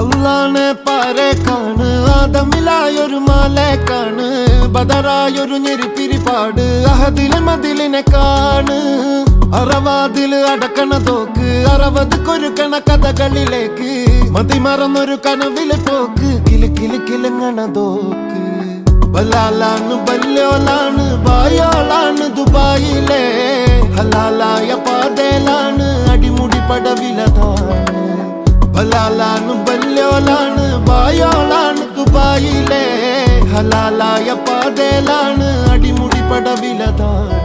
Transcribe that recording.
അള്ളാനെ പാരേക്കാണ് ആദമിലായൊരു മാലേക്കാണ് ബദറായൊരു ഞെരിപ്പിരിപ്പാട് അഹദിലെ മതിലിനെ കാണ് അറവാതില് അടക്കണ തോക്ക് 60 കൊരുക്കണ കഥകളിലേക്ക് മതിമറന്നൊരു കനവിലെ പോക്ക് കിലി കിലി കിലങ്ങണ തോക്ക് ബലാലാണ് ബല്യോലാണ് ബായോളാണ് ദുബായിലെ ഹലാലായ പാതയിലാണ് അടിമുടി പടവിലതാണ് ബലാലാണ് ബല്യോലാണ് ബായോളാണ് ദുബായിലെ ഹലാലായ പാതയിലാണ് അടിമുടി പടവിലതാണ്